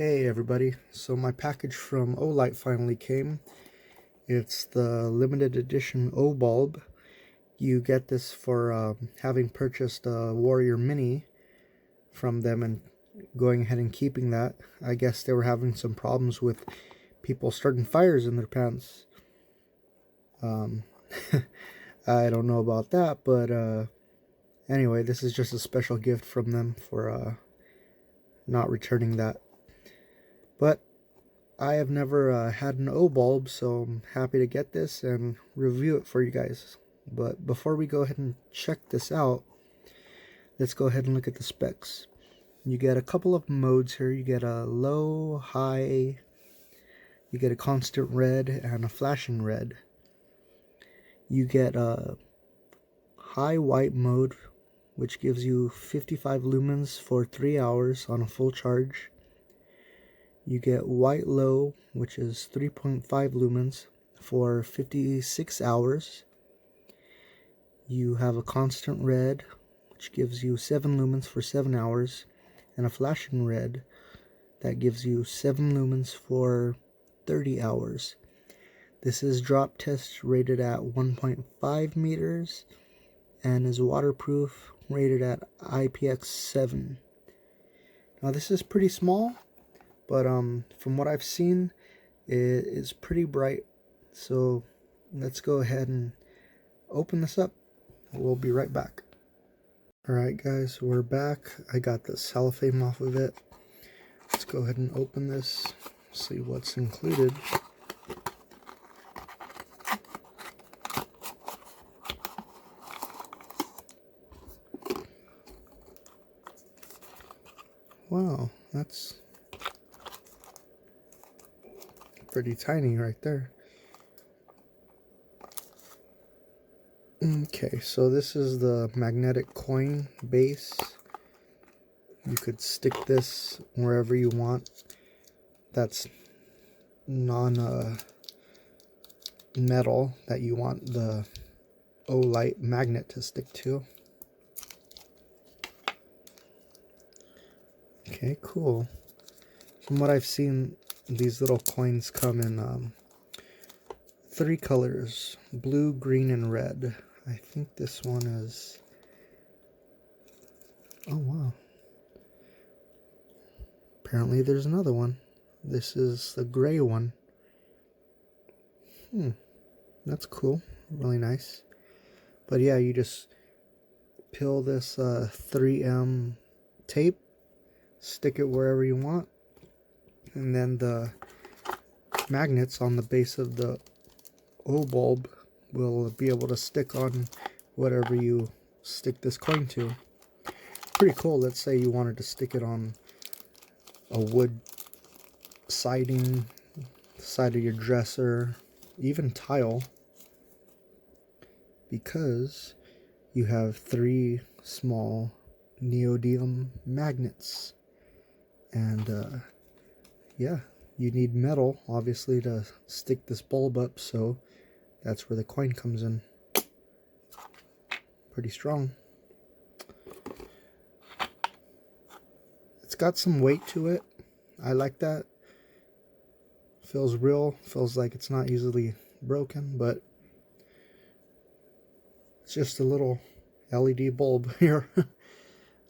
Hey everybody, so my package from Olight finally came. It's the limited edition Obulb. You get this for having purchased a Warrior Mini from them and going ahead and keeping that. I guess they were having some problems with people starting fires in their pants. I don't know about that, but anyway, this is just a special gift from them for not returning that. But I have never had an Obulb, so I'm happy to get this and review it for you guys. But before we go ahead and check this out, let's go ahead and look at the specs. You get a couple of modes here. You get a low, high, you get a constant red, and a flashing red. You get a high white mode, which gives you 55 lumens for 3 hours on a full charge. You get white low, which is 3.5 lumens for 56 hours. You have a constant red, which gives you 7 lumens for 7 hours, and a flashing red that gives you 7 lumens for 30 hours. This is drop test rated at 1.5 meters and is waterproof, rated at IPX7. Now this is pretty small, but from what I've seen, it is pretty bright. So let's go ahead and open this up. We'll be right back. Alright guys, we're back. I got the cellophane off of it. Let's go ahead and open this, see what's included. Wow, that's pretty tiny right there. Okay, so this is the magnetic coin base. You could stick this wherever you want. That's non-metal that you want the Olight magnet to stick to. Okay, cool. From what I've seen, these little coins come in 3 colors: blue, green, and red. I think this one is... oh wow. Apparently there's another one. This is the gray one. That's cool. Really nice. But yeah, you just peel this 3M tape, stick it wherever you want, and then the magnets on the base of the Obulb will be able to stick on whatever you stick this coin to. Pretty cool. Let's say you wanted to stick it on a wood siding, side of your dresser, even tile, because you have 3 small neodymium magnets. And yeah, you need metal obviously to stick this bulb up, so that's where the coin comes in. Pretty strong. It's got some weight to it. I like that. Feels real. Feels like it's not easily broken, but it's just a little LED bulb here.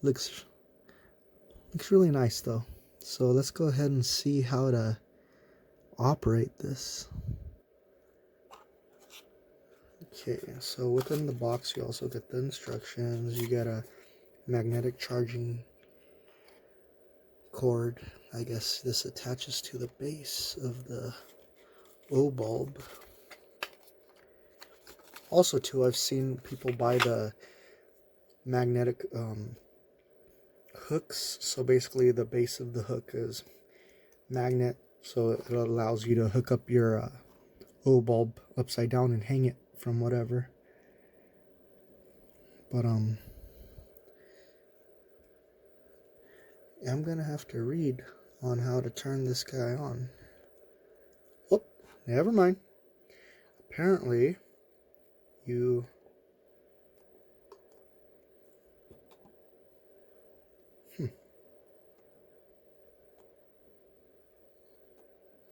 looks really nice though. So let's go ahead and see how to operate this. Okay, so within the box you also get the instructions. You get a magnetic charging cord. I guess this attaches to the base of the Obulb. Also too, I've seen people buy the magnetic hooks. So basically the base of the hook is magnet, so it allows you to hook up your Obulb upside down and hang it from whatever. But I'm gonna have to read on how to turn this guy on. Oh, never mind. Apparently you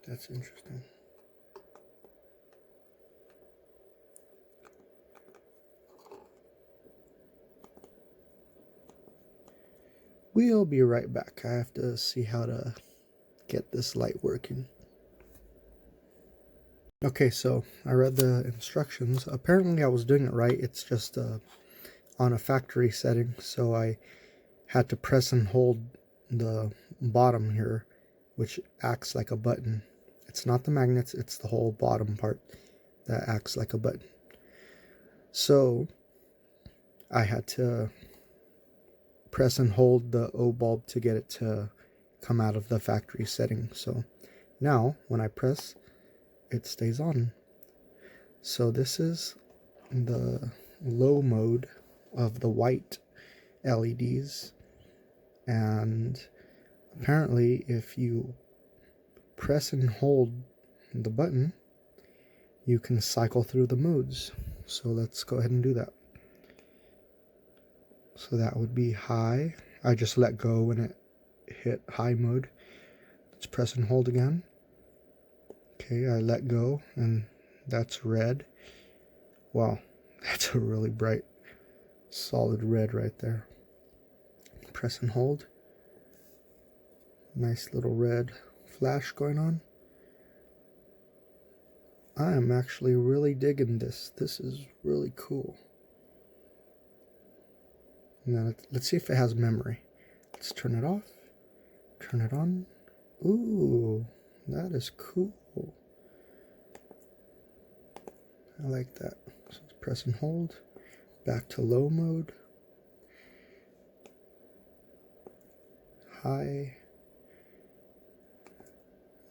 That's interesting. We'll be right back. I have to see how to get this light working. Okay, so I read the instructions. Apparently I was doing it right. It's just on a factory setting, so I had to press and hold the bottom here, which acts like a button. It's not the magnets, it's the whole bottom part that acts like a button. So I had to press and hold the Obulb to get it to come out of the factory setting. So now when I press, it stays on. So this is the low mode of the white LEDs, and apparently if you press and hold the button, you can cycle through the modes. So let's go ahead and do that. So that would be high. I just let go when it hit high mode. Let's press and hold again. Okay, I let go and that's red. Wow, that's a really bright solid red right there. Press and hold. Nice little red flash going on. I am actually really digging this. This is really cool. Now let's see if it has memory. Let's turn it off. Turn it on. Ooh, that is cool. I like that. So let's press and hold. Back to low mode. High.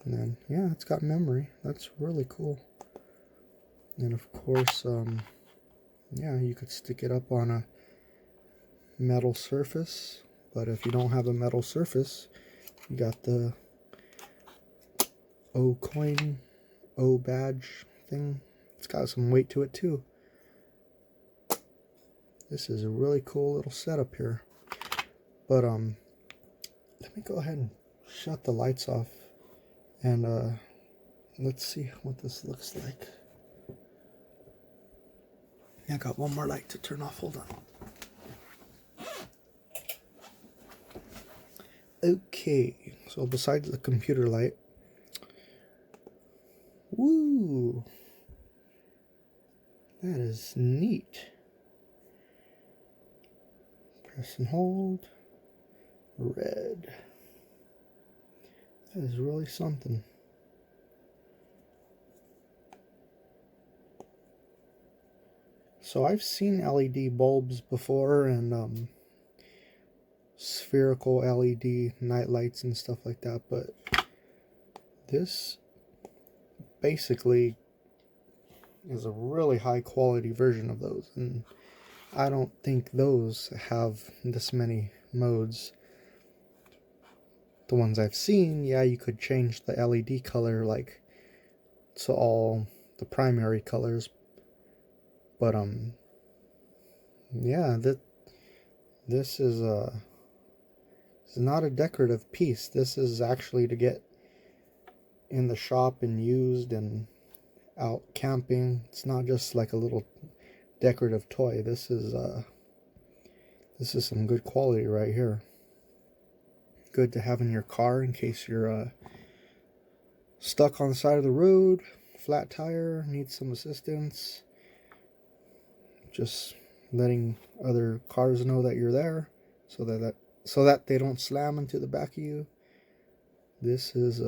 And then, yeah, it's got memory. That's really cool. And of course, yeah, you could stick it up on a metal surface. But if you don't have a metal surface, you got the O coin, O badge thing. It's got some weight to it too. This is a really cool little setup here. But let me go ahead and shut the lights off, and let's see what this looks like. I got one more light to turn off. Hold on. Okay, so besides the computer light, woo, that is neat. Press and hold. Red. That is really something. So I've seen LED bulbs before, and spherical LED night lights and stuff like that, but this basically is a really high quality version of those, and I don't think those have this many modes. The ones I've seen, yeah, you could change the LED color like to all the primary colors, but yeah, this is not a decorative piece. This is actually to get in the shop and used and out camping. It's not just like a little decorative toy. This is some good quality right here. Good to have in your car in case you're stuck on the side of the road, flat tire, need some assistance. Just letting other cars know that you're there, so that they don't slam into the back of you. This is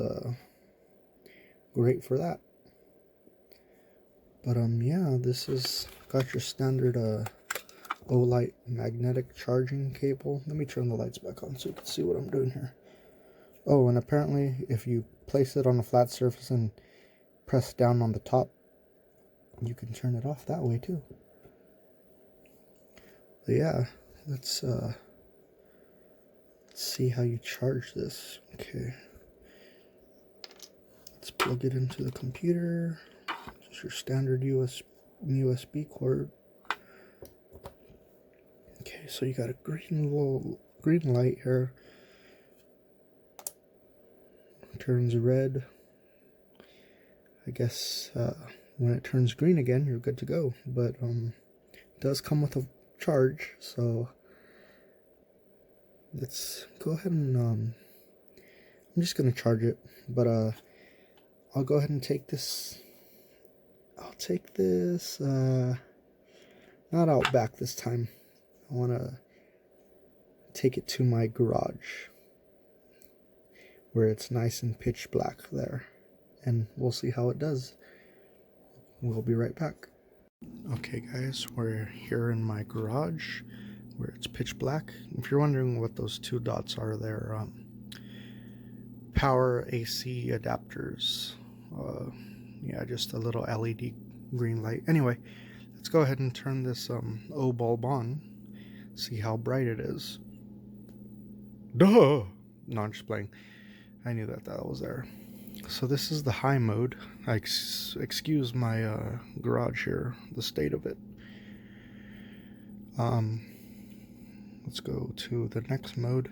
great for that. But yeah, this is got your standard Olight magnetic charging cable. Let me turn the lights back on so you can see what I'm doing here. Oh, and apparently if you place it on a flat surface and press down on the top, you can turn it off that way too. But yeah, let's see how you charge this. Okay, let's plug it into the computer. Just your standard USB cord. Okay, so you got a green light here. Turns red. I guess when it turns green again, you're good to go. But it does come with a charge, so let's go ahead and I'm just gonna charge it. But I'll go ahead and take this. I'll take this not out back this time. I want to take it to my garage where it's nice and pitch black there, and we'll see how it does. We'll be right back. Okay guys, we're here in my garage where it's pitch black. If you're wondering what those two dots are, they're power AC adapters. Yeah, just a little LED green light. Anyway, let's go ahead and turn this Obulb on, see how bright it is. Duh! No, I'm just playing. I knew that was there. So this is the high mode. Excuse my garage here, the state of it. Let's go to the next mode.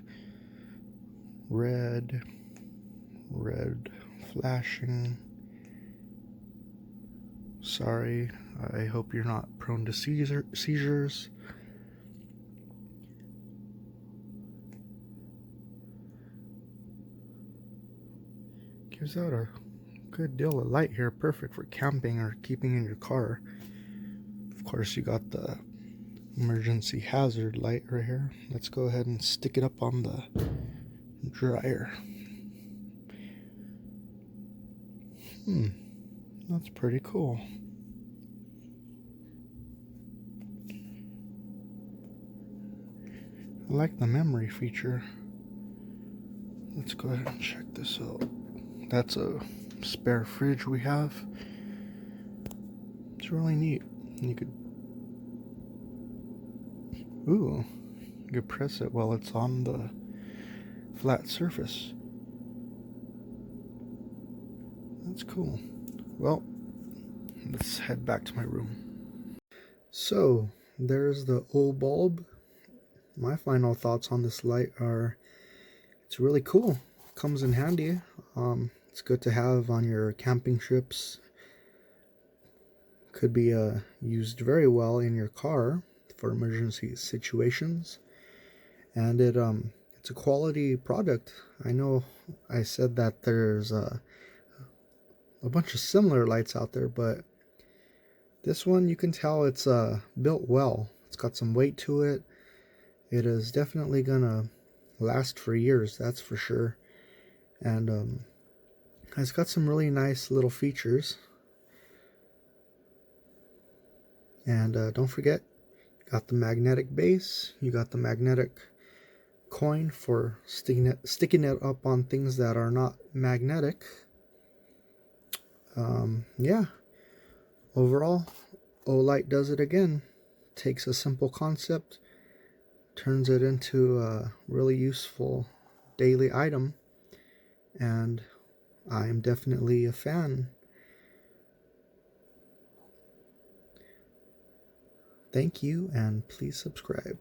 Red flashing. Sorry, I hope you're not prone to seizures. Gives out a good deal of light here, perfect for camping or keeping in your car. Of course, you got the emergency hazard light right here. Let's go ahead and stick it up on the dryer. That's pretty cool. I like the memory feature. Let's go ahead and check this out. That's a spare fridge we have. It's really neat. You could press it while it's on the flat surface. That's cool. Well, let's head back to my room. So there's the Obulb. My final thoughts on this light are it's really cool. Comes in handy. It's good to have on your camping trips. Could be used very well in your car for emergency situations. And it's a quality product. I know I said that there's a bunch of similar lights out there, but this one you can tell it's built well. It's got some weight to it. It is definitely gonna last for years, that's for sure. And it's got some really nice little features. And don't forget, you got the magnetic base, you got the magnetic coin for sticking it up on things that are not magnetic. Yeah, overall, Olight does it again. Takes a simple concept, turns it into a really useful daily item, and I'm definitely a fan. Thank you, and please subscribe.